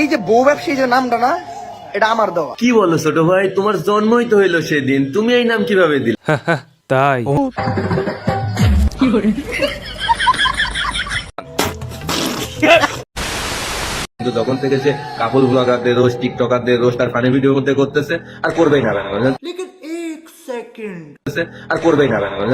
এই যে বউ ব্যবসায়ী যে নামটা না, এটা আমার দেওয়া। কি বলো ছোট ভাই, তোমার জন্মই তো হইলো সেদিন, তুমি এই নাম কিভাবে দিলে? তাই কিন্তু তখন থেকে সে কাপল ব্লগারদের রোস্ট, টিকটকারদের রোস্ট আর ফানি ভিডিওর মধ্যে করতেছে, আর করবেই না কেন, আর করবেই না কেন,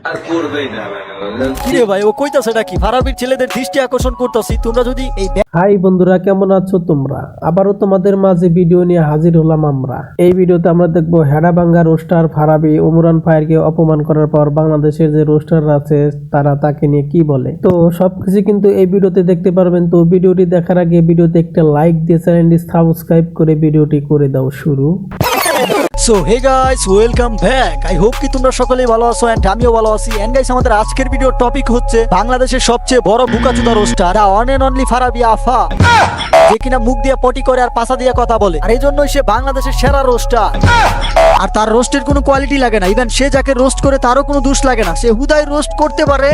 আর করবেই না কেন। কিরে ভাই, ও কইতাছেটা কি? ফারাবির ছেলেদের দৃষ্টি আকর্ষণ করতেছি। তোমরা যদি এই হাই বন্ধুরা, কেমন আছো তোমরা? আবারও তোমাদের মাঝে ভিডিও নিয়ে হাজির হলাম আমরা। এই ভিডিওতে আমরা দেখবো হেডাভাঙ্গা রোস্টার ফারাবি ওমরান ফায়ারকে অপমান করার পর বাংলাদেশের যে রোস্টাররা আছে তারা তাকে নিয়ে কি বলে। তো সবকিছু কিন্তু এই ভিডিওতে দেখতে পারবেন। তো ভিডিওটি দেখার আগে ভিডিওতে একটা লাইক দিয়ে চ্যানেলটি সাবস্ক্রাইব করে ভিডিওটি করে দাও শুরু। So hey guys, welcome back. I hope কি তোমরা সকলেই ভালো আছো এন্ড আমিও ভালো আছি। এন্ড গাইস, আমাদের আজকের ভিডিওর টপিক হচ্ছে বাংলাদেশের সবচেয়ে বড় বুকাচুদা roaster, one and only Farabi আফা, যে কিনা মুখ দিয়ে পটি করে আর পাছা দিয়ে কথা বলে, আর এই জন্যই সে বাংলাদেশের সেরা রোস্টার। আর তার রোস্টের কোনো কোয়ালিটি লাগে না, ইভেন সে যাকে রোস্ট করে তারও কোনো দোষ লাগে না, সে হুদাই রোস্ট করতে পারে।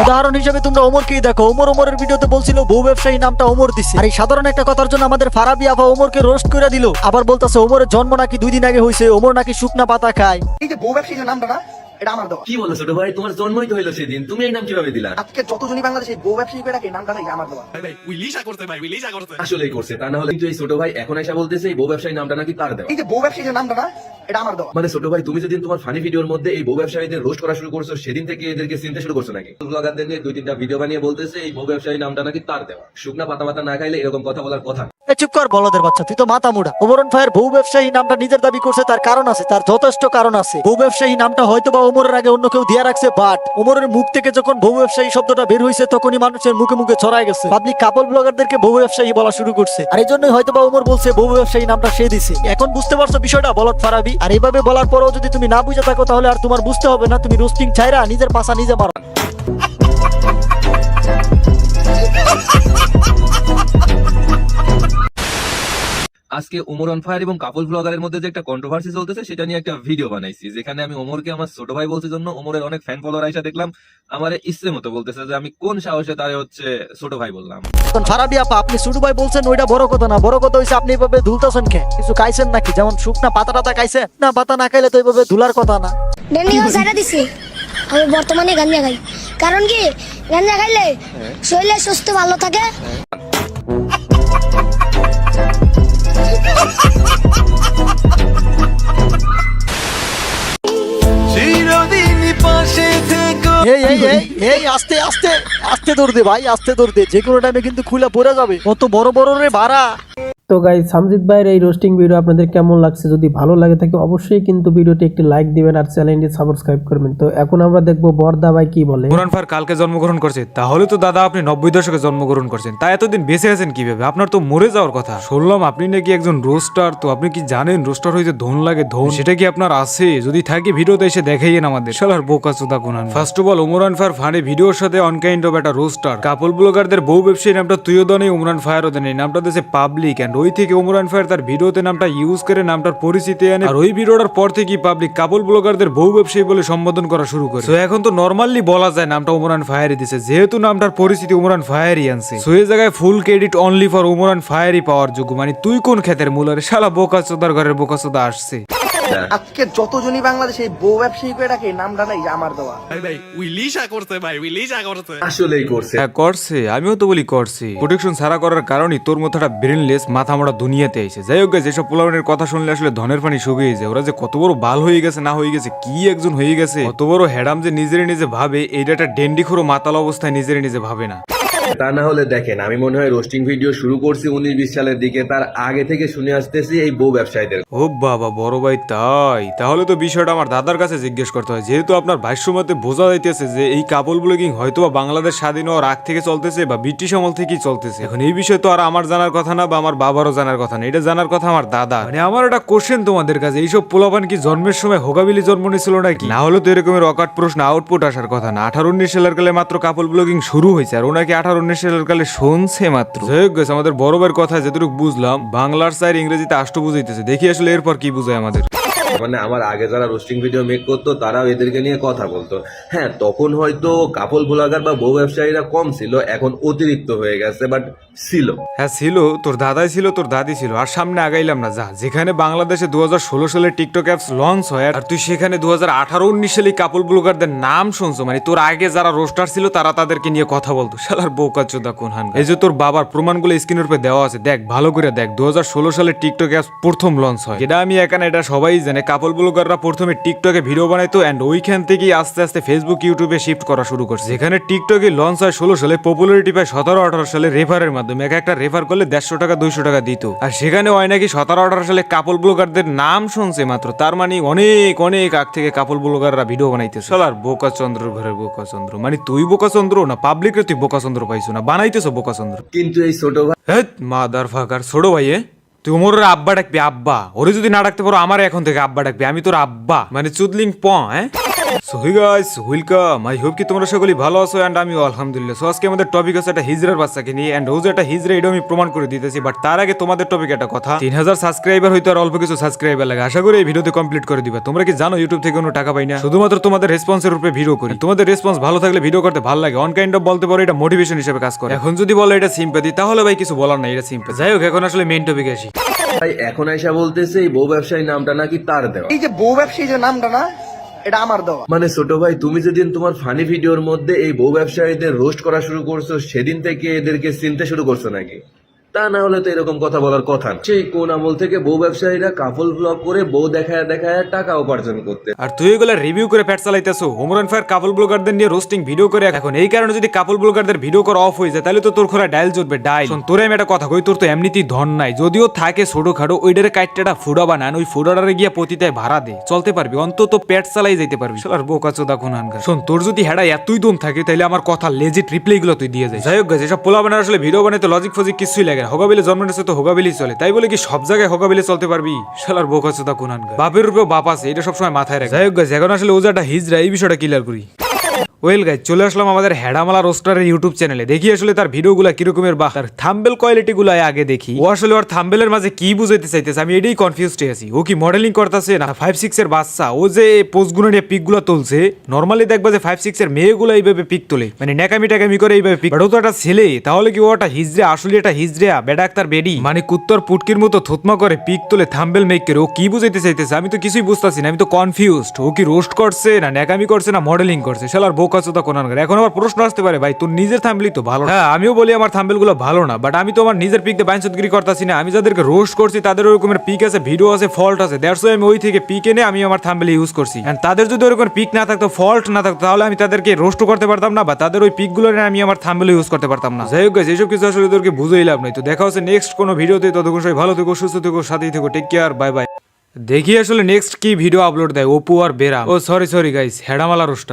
উদাহরণ হিসেবে তোমরা ওমরকেই দেখো। ওমরের ভিডিওতে বলছিল বউ ব্যবসায়ী নামটা ওমর দিছে, আর এই সাধারণ একটা কথার জন্য আমাদের ফারাবি আফা ওমরকে রোস্ট করে দিল। আবার বলতাছে ওমরের জন্ম নাকি 2 দিন আগে হয়েছে, ওমর নাকি শুকনা পাতা খায়। এই যে বউ ব্যবসায়ী যে নামটা না, এটা আমার দেওয়া। কি বলো ছোট ভাই, তোমার জন্মই তো হইলো সেদিন, তুমি এই নাম কিভাবে দিলা? আজকে যতজনই বাংলাদেশে বউ ব্যবসায়ী করে ডাকে, নামটা নাকি আমার দেওয়া। আসলেই করছে, তা না হলে কিন্তু এই ছোট ভাই এখন এসে বলতেছে এই বউ ব্যবসায়ী নামটা নাকি তার দেওয়া। এই যে বউ ব্যবসায়ী যে নামটা না, এটা আমার দেওয়া। মানে ছোট ভাই, তুমি যেদিন তোমার ফানি ভিডিওর মধ্যে এই বউ ব্যবসায়ীদের রোস্ট করা শুরু করছো, সেদিন থেকে এদেরকে চিনতে শুরু করছো নাকি? ব্লগারদের নিয়ে 2-3টা ভিডিও বানিয়ে বলতেছে এই বউ ব্যবসায়ী নামটা নাকি তার দেওয়া। শুকনা পাতা পাতা না খাইলে এরকম কথা বলার কথা। চুপ কর বলদের বাচ্চা, তুই তো মাথা মুড়া। ওমরান ফায়ার বউ ব্যবসায়ী নামটা নিজের দাবি করছে, তার কারণ আছে, তার যথেষ্ট কারণ আছে। বউ ব্যবসায়ী নামটা হয়তো বা ওমরের আগে অন্য কেউ দিয়ে রাখছে, বাট ওমরের মুখ থেকে যখন বউ ব্যবসায়ী শব্দটা বের হয়েছে তখনই মানুষের মুখে মুখে ছড়ায় গেছে। পাবলিক কাপল ব্লগারদেরকে বউ ব্যবসায়ী বলা শুরু করছে, আর এই জন্যই হয়তো বা ওমর বলছে বউ ব্যবসায়ী নামটা সে দিছে। এখন বুঝতে পারছো বিষয়টা বলদ ফারাবি? আর এইভাবে বলার পরেও যদি তুমি না বুঝে থাকো তাহলে আর তোমার বুঝতে হবে না, তুমি রোস্টিং ছাইরা নিজের পাশা নিজে মারো। আজকে ওমর অন ফায়ার এবং কাপল ব্লগারের মধ্যে যে একটা কন্ট্রোভার্সি চলতেছে সেটা নিয়ে একটা ভিডিও বানাইছি, যেখানে আমি ওমরকে আমার ছোট ভাই বলছে জন্য ওমরের অনেক ফ্যান ফলোয়ার আইসা দেখলাম আমার ইচ্ছে মতো বলতেছে যে আমি কোন সাহসে তারে হচ্ছে ছোট ভাই বললাম। ফারাবি আপা, আপনি ছোট ভাই বলছেন ওইটা বড় কথা না, বড় কথা হইছে আপনি এইভাবে ধুলতাছেন কে? কিছু খাইছেন নাকি? যেমন শুকনা পাতা টাতা খাইছেন না? পাতা না খাইলে তো এইভাবে ধুলার কথা না। ডেঙ্গিও সারা দিছি। আমি বর্তমানে গাঞ্জা খাই, কারণ কি গাঞ্জা খাইলে শরীরে সুস্থ ভালো থাকে। এই আস্তে আস্তে আস্তে দৌড় দে ভাই, আস্তে দৌড় দে, যে কোনো টাইমে কিন্তু খুলে পড়ে যাবে। কত বড় বড় রে ভাড়া। তো গাইস, সামজিদ ভাইয়ের এই রোস্টিং ভিডিও আপনাদের কেমন লাগছে? যদি ভালো লাগে থাকে অবশ্যই কিন্তু ভিডিওটি একটি লাইক দিবেন আর চ্যানেলটি সাবস্ক্রাইব করবেন। তো এখন আমরা দেখবো বরদা ভাই কি বলে। ওমরান ফায়ার কালকে জন্মগ্রহণ করছে, তাহলে তো দাদা আপনি 90 দশকে জন্মগ্রহণ করছেন, তাই এতদিন বেঁচে আছেন কিভাবে? আপনার তো মরে যাওয়ার কথা। শুনলাম আপনি নাকি একজন রোস্টার, তো আপনি কি জানেন রোস্টার হইতে ধন লাগে? ধন সেটা কি আপনার আছে? যদি থাকে ভিডিওতে এসে দেখাইয়েন আমাদের। শালার বোকাচোদা গুনান। First of all, Omran fire funny ভিডিওর সাথে অনকাইন্ড অফ একটা রোস্টার। কাপল ব্লগারদের বউ ব্যবসায়ী নামটা তুইও দেন, ওমরান ফায়ারও দেন, এই নামটা দিয়েছে পাবলিক, এন্ড ওই থেকে ওমরান ফায়ার তার ভিডিওতে নামটা ইউজ করে নামটার পরিচিতি আনে, আর ওই ভিডিওটার পর থেকে পাবলিক কাপল ব্লগারদের বউ ব্যবসায়ী বলে সম্বোধন করা শুরু করে। তো এখন তো নরমালি বলা যায় নামটা ওমরান ফায়ারই দিছে, যেহেতু নামটার পরিচিতি ওমরান ফায়ারই আনছে। সো এই জায়গায় full credit only for Omran ফায়ারই পাওয়ার যোগ্য। মানে তুই কোন ক্ষেতের মূলারে? শালা বোকাচোদার ঘরের বোকাচোদা আসছে। আজকে যতজনই বাংলাদেশে বউ ব্যবসায়ী করে ডাকে, নামটা নাকি আমার দেওয়া। আসলেই করছে, হ্যাঁ করছে, আমিও তো বলি করছে। প্রোটেকশন ছাড়া করার কারণে তোর মতোটা ব্রেনলেস মাথা মোড়া দুনিয়াতে আইছে। যাই হোক, যেসব পোলাপানের কথা শুনলে আসলে ধনের পানি শুকিয়ে যায়। ওরা যে কত বড় বাল হয়ে গেছে না হয়ে গেছে, কি একজন হয়ে গেছে, কত বড় হেডাম যে নিজেরে নিজে ভাবে, এইটা একটা ডেন্ডিখোরো মাতাল অবস্থায় নিজেরে নিজে ভাবে না। তা না হলে দেখেন, আমি মনে হয় রোস্টিং ভিডিও শুরু করছি 19-20 সালের দিকে, তার আগে থেকে শুনে আসতেছি এই বউ ব্যবসায়ীদের। ও বাবা, বড় ভাই তাই? তাহলে তো বিষয়টা আমার দাদার কাছে জিজ্ঞেস করতে হয়, যেহেতু আপনার ভাষ্যমতে বোঝা যাইতেছে যে এই কাপল ব্লগিং হয়তো বা বাংলাদেশ স্বাধীন হওয়ার আগ থেকে চলতেছে বা ব্রিটিশ আমল থেকেই চলতেছে। এখন এই বিষয় তো আর আমার জানার কথা না বা আমার বাবারও জানার কথা না, এটা জানার কথা আমার দাদা। মানে আমার একটা কোশ্চেন তোমাদের কাছে, এইসব পোলাপান কি জন্মের সময় হোগাবিলি জন্ম নিয়েছিল নাকি? না হলে তো এরকমের অকাট প্রশ্ন আউটপুট আসার কথা না। 18-19 সালের কালে মাত্র কাপল ব্লগিং শুরু হয়েছে, আর ওনাকে 18-19 সালের কালে শুনছে মাত্র। যাই হোক, আমাদের বড় ভাইয়ের কথা যেটুকু বুঝলাম, বাংলার সাইড ইংরেজিতে আষ্ট বুঝাইতেছে, দেখি আসলে এরপর কি বুঝায় আমাদের। মানে আমার আগে যারা রোস্টিং ভিডিও মেক করতো তারাও এদেরকে নিয়ে কথা বলতো। হ্যাঁ, তখন হয়তো কাপল ব্লগার বা বউ ব্যবসায়ীরা কম ছিল, এখন অতিরিক্ত হয়ে গেছে, বাট ছিল। হ্যাঁ ছিল, তোর দাদাই ছিল, তোর দাদি ছিল। আর সামনে আগাইলাম না, যা। যেখানে বাংলাদেশে 2016 সালে টিকটক অ্যাপস লঞ্চ হয়, আর তুই সেখানে 2018-19 সালে কাপল ব্লগারদের নাম শুনছো। মানে তোর আগে যারা রোস্টার ছিল তারা তাদেরকে নিয়ে কথা বলতো। শালার বোকাচোদা কোনহান। এই যে তোর বাবার প্রমাণগুলো স্ক্রিনের উপরে দেওয়া আছে, দেখ ভালো করে দেখ। 2016 সালে টিকটক অ্যাপস প্রথম লঞ্চ হয়, যেটা আমি এখানে এটা সবাই জানে। কাপল ব্লগাররা প্রথমে টিকটকে ভিডিও বানাইতো, এন্ড ওইখান থেকেই আস্তে আস্তে ফেসবুক ইউটিউবে শিফট করা শুরু করছে। যেখানে টিকটকে লঞ্চ হয় 16 সালে, পপুলারিটি পায় 17-18 সালে রেফারের মাধ্যমে। একটা রেফার করলে 150 টাকা 200 টাকা দিত। আর সেখানে হয় নাকি 17-18 সালে কাপল ব্লগারদের নাম শুনছে মাত্র, তার মানে অনেক অনেক আগ থেকে কাপল ব্লগাররা ভিডিও বানাইতেছে। শালার বোকাচন্দ্র ঘরে বোকাচন্দ্র। মানে তুই বোকাচন্দ্র না পাবলিকরে তুই বোকাচন্দ্র পাইছো না, বানাইতেছো বোকাচন্দ্র। কিন্তু এই ছোট ভাই হ্যাঁ মাদার ফাকার ছোট ভাই, তুই ওমরের আব্বা ডাকবি আব্বা। ওরে যদি না ডাকতে পারো আমার এখন থেকে আব্বা ডাকবি, আমি তোর আব্বা। মানে চুদলিং প। হ্যাঁ so hey guys, welcome. I hope কি তোমরা সকলেই ভালো আছো, এন্ড আমিও আলহামদুলিল্লাহ। সো আজকে আমাদের টপিক আছে একটা হিজড়ার বাচ্চাকে নিয়ে, এন্ড ও যে একটা হিজড়া এটা আমি প্রমাণ করে দিতেছি। বাট তার আগে তোমাদের টপিক একটা কথা। 3000 সাবস্ক্রাইবার হইতো আর অল্প কিছু সাবস্ক্রাইবার লাগে। আশা করি এই ভিডিওতে কমপ্লিট করে দিবা। তোমরা কি জানো ইউটিউব থেকে কোনো টাকা পাই না, শুধুমাত্র তোমাদের রেসপন্সের উপরে ভিডিও করি। তোমাদের রেসপন্স ভালো থাকলে ভিডিও করতে ভালো লাগে। অন কাইন্ড অফ বলতে পারো এটা মোটিভেশন হিসেবে কাজ করে। এখন যদি বলো এটা সিম্পাথি, তাহলে ভাই কিছু বলার নাই, এটা সিম্পাথি। যাই হোক, এখন আসলে মেইন টপিকে আসি। এখন আইসা বলতেছে এই বউ ব্যবসায়ী নামটা নাকি তার দেওয়া। এই যে বউ ব্যবসায়ী যে নামটা না, এটা আমার দেওয়া। মানে ছোট ভাই, তুমি যেদিন তোমার ফানি ভিডিওর মধ্যে এই বউ ব্যবসায়ীদের রোস্ট করা শুরু করছো, সেদিন থেকে এদেরকে চিনতে শুরু করছো নাকি? তা না হলে তো এরকম কথা বলার কথা না। সেই কোন আমল থেকে বউ ব্যবসায়ীরা কাপল ব্লগ করে বউ দেখায় দেখায় টাকা উপার্জন করতে। আর তুই এগুলা রিভিউ করে প্যাট চালাইতেছো। ওমরান ফায়ার কাপল ব্লগারদের নিয়ে রোস্টিং ভিডিও করে। এখন এই কারণে যদি কাপল ব্লগারদের ভিডিও করা অফ হয়ে যায়, তাহলে তো তোর খোলা ডায়াল জুটবে ডায়াল। শোন, তোরে আমি একটা কথা কই, তোর তো এমনিতেই ধন নাই। যদিও থাকে ছোটখাটো, ওইটারে কাইটটা ফুডা বানান, ওই ফুডারে গিয়া পতিতায় ভাড়া দে, চলতে পারবি, অন্তত পেট চালাই যাইতে পারবি। শালার বোকাচোদা কোনহানকার। শোন, তোর যদি হেডা এতই দম থাকে, তাহলে আমার কথা লেজিট রিপ্লাই গুলো তুই দিয়ে যায়। যাই হোক গাইস, এসব পোলা বানার আসলে ভিডিও বানাইতে লজিক ফজিক কিছুই লাগে না। হগাবিলে জন্ম নিয়েছে তো হগাবিলি চলে, তাই বলে কি সব জায়গায় হগাবিলে চলতে পারবি? শালার বোকাচোদা কোনহানকার। বাপের রূপেও বাপ আছে, এটা সবসময় মাথায় রাখে। যাই হোক গাইস, এখন আসলে ওজাটা হিজরা, এই বিষয়টা ক্লিয়ার করি। ওয়েল গাইস, চলে আসলাম আমাদের হেডামালা রোস্টারের ইউটিউব চ্যানেলে। দেখি আসলে তার ভিডিওগুলো কিরকমের বা তার থাম্বেল কোয়ালিটি গুলো আগে দেখি। ও আসলে ওর থাম্বেলের মাঝে কি বুঝাইতে চাইতেছে, আমি এটাই কনফিউজড হয়ে আছি। ও কি মডেলিং করতেছে না 5-6 এর বাচ্চা? ও যে পোস্টগুলো নিয়ে পিকগুলো তুলছে, নরমালি দেখবা যে 5-6 এর মেয়েগুলো এইভাবে পিক তোলে, মানে নেকামি টেকামি করে এইভাবে পিক। বাট ও তো একটা ছেলে, তাহলে কি ও একটা হিজড়া? আসলে এটা হিজড়া বেডা একটার বেডি, মানে কুত্তর পুটকির মতো থুতমা করে পিক তোলে থাম্বেল মেক করে। ও কি বুঝাইতে চাইতেছে আমি তো কিছুই বুঝতাছি না, আমি তো কনফিউজড। ও কি রোস্ট করছে না নেকামি করছে না মডেলিং করছে? শালার বোকাচোদা কোনহানকার। এখন আবার প্রশ্ন আসতে পারে, ভাই তোর নিজের থাম্বেলই তো ভালো। হ্যাঁ, আমিও বলি আমার থাম্বেল গুলো ভালো না, বাট আমি তো আমার নিজের পিক দিয়ে বাইনচুদগিরি করতেছি না। আমি যাদেরকে রোস্ট করছি তাদের ওরকমের পিক আছে, ভিডিও আছে, ফল্ট আছে। দ্যাটস ওয়াই আমি ওই থেকে পিক এনে আমি আমার থাম্বেল ইউজ করছি। এন্ড তাদের যদি ওরকম পিক না থাকতো, ফল্ট না থাকতো, তাহলে আমি তাদেরকে রোস্ট করতে পারতাম না, বা তাদের ওই পিক গুলো আমি আমার থাম্বেল ইউজ করতে পারতাম না। যাই হোক গাইস, এইসব কিছু আসলে তোদেরকে বুঝেই লাভ নাই। তো দেখা হচ্ছে নেক্সট কোনো ভিডিওতে। ততক্ষণ সবাই ভালো থেকো, সুস্থ থেকো, সাথেই থেকো। Take care, bye bye. দেখি আসলে নেক্সট কি ভিডিও আপলোড দেয় অপু আর বেরা। ও সরি গাইস, হেডামালা রোস্টার।